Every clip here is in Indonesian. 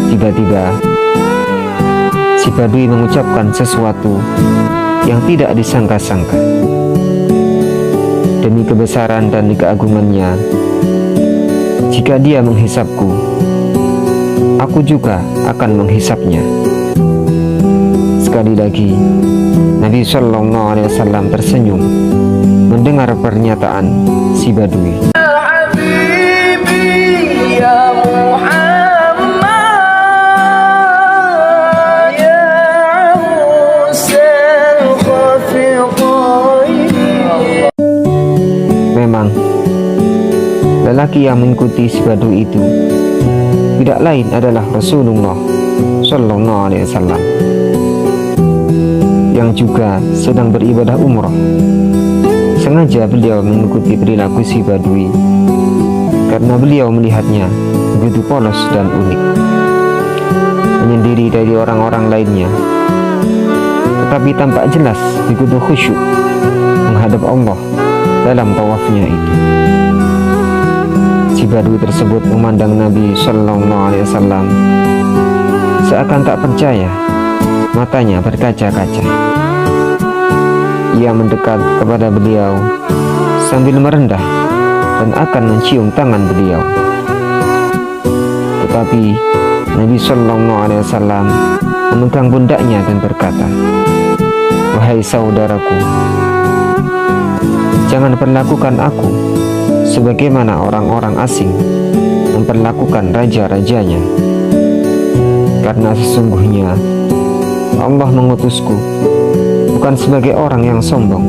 Tiba-tiba si Badui mengucapkan sesuatu yang tidak disangka-sangka. Demi kebesaran dan keagungannya, jika dia menghisapku, aku juga akan menghisapnya. Sekali lagi, Nabi Shallallahu Alaihi Wasallam tersenyum mendengar pernyataan si Badui. Memang, lelaki yang mengikuti si Badui itu tidak lain adalah Rasulullah Shallallahu Alaihi Wasallam, yang juga sedang beribadah umrah. Sengaja beliau mengikuti perilaku si Badui karena beliau melihatnya begitu polos dan unik, menyendiri dari orang-orang lainnya, tetapi tampak jelas begitu khusyuk menghadap Allah dalam tawafnya itu. Si Badui tersebut memandang Nabi Shallallahu Alaihi Wasallam seakan tak percaya, matanya berkaca-kaca. Ia mendekat kepada beliau sambil merendah dan akan mencium tangan beliau. Tetapi Nabi Shallallahu Alaihi Wasallam memegang pundaknya dan berkata, "Wahai saudaraku, jangan perlakukan aku sebagaimana orang-orang asing memperlakukan raja-rajanya, karena sesungguhnya Allah mengutusku bukan sebagai orang yang sombong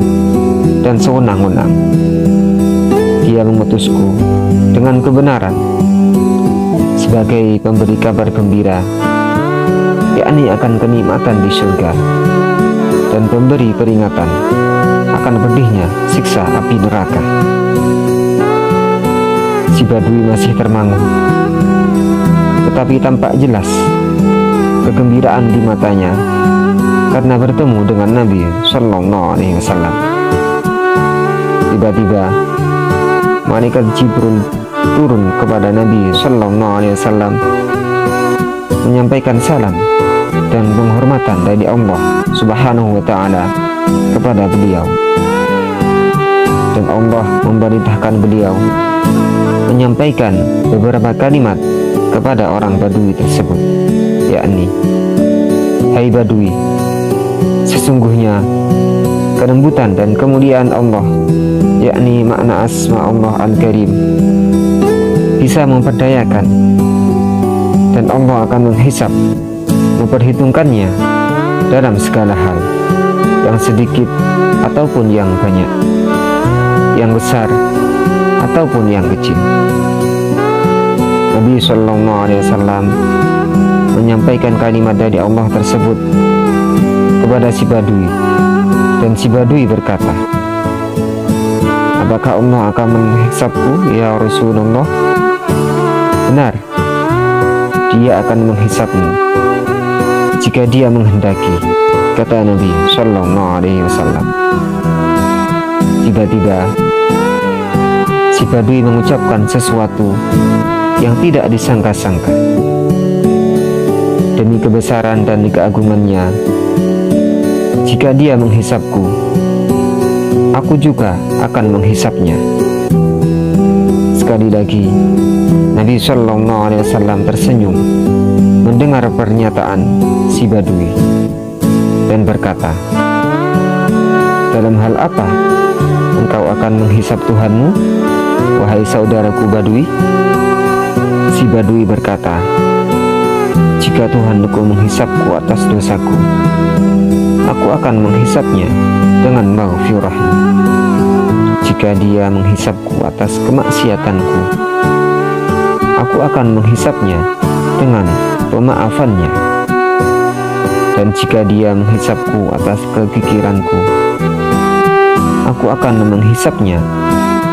dan sewenang-wenang. Dia mengutusku dengan kebenaran sebagai pemberi kabar gembira, yakni akan kenikmatan di surga, dan pemberi peringatan akan pedihnya siksa api neraka." Si Badui masih termangu, tetapi tampak jelas kegembiraan di matanya karena bertemu dengan Nabi Shallallahu Alaihi Wasallam. Tiba-tiba malaikat Jibril turun kepada Nabi Shallallahu Alaihi Wasallam menyampaikan salam dan penghormatan dari Allah Subhanahu wa Ta'ala kepada beliau, dan Allah memerintahkan beliau menyampaikan beberapa kalimat kepada orang Badui tersebut, yakni, "Hai Badui, sesungguhnya kelembutan dan kemuliaan Allah, yakni makna asma Allah Al-Karim, bisa memperdayakan, dan Allah akan menghisap, memperhitungkannya dalam segala hal, yang sedikit ataupun yang banyak, yang besar ataupun yang kecil." Nabi Shallallahu Alaihi Wasallam menyampaikan kalimat dari Allah tersebut kepada si Badui, dan si Badui berkata, "Apakah Allah akan menghisapku, ya Rasulullah?" "Benar, Dia akan menghisapmu jika Dia menghendaki," kata Nabi Shallallahu Alaihi Wasallam. Tiba-tiba si Badui mengucapkan sesuatu yang tidak disangka-sangka. Demi kebesaran dan keagungannya, jika Dia menghisapku, aku juga akan menghisapnya. Sekali lagi, Nabi Shallallahu Alaihi Wasallam tersenyum mendengar pernyataan si Badui dan berkata, "Dalam hal apa engkau akan menghisap Tuhanmu, wahai saudaraku Badui?" Si Badui berkata, "Jika Tuhanku menghisapku atas dosaku, aku akan menghisapnya dengan maghfirah-Nya. Jika Dia menghisapku atas kemaksiatanku, aku akan menghisapnya dengan pemaafan-Nya. Dan jika Dia menghisapku atas kegigiranku, aku akan menghisapnya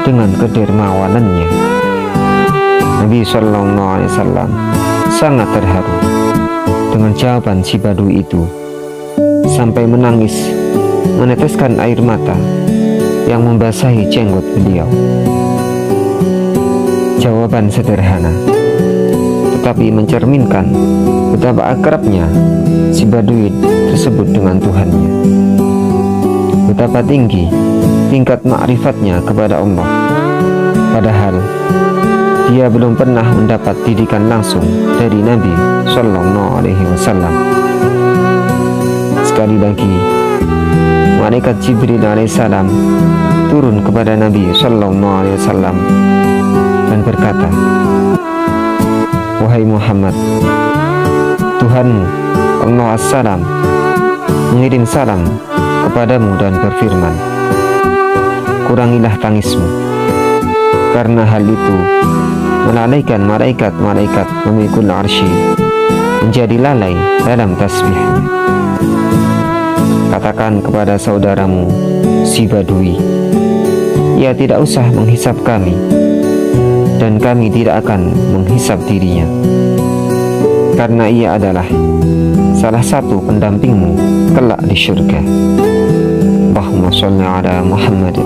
dengan kedermawanan-Nya." Nabi Shallallahu Alaihi Wasallam sangat terharu dengan jawaban si Badui itu, sampai menangis meneteskan air mata yang membasahi jenggot beliau. Jawaban sederhana, tetapi mencerminkan betapa akrabnya si Badui tersebut dengan Tuhannya. Betapa tinggi tingkat ma'rifatnya kepada Allah, padahal dia belum pernah mendapat didikan langsung dari Nabi Sallallahu Alaihi Wasallam. Sekali lagi, malaikat Jibril alaihissalam turun kepada Nabi Sallallahu Alaihi Wasallam dan berkata, "Wahai Muhammad, Tuhanmu Allah As-Salam mengirim salam kepadamu dan berfirman, kurangilah tangismu, karena hal itu melalaikan malaikat-malaikat memikul arsy menjadi lalai dalam tasbihnya. Katakan kepada saudaramu si Badui, ia tidak usah menghisap kami, dan kami tidak akan menghisap dirinya, karena ia adalah salah satu pendampingmu kelak di syurga. Allahumma sholli ala Muhammad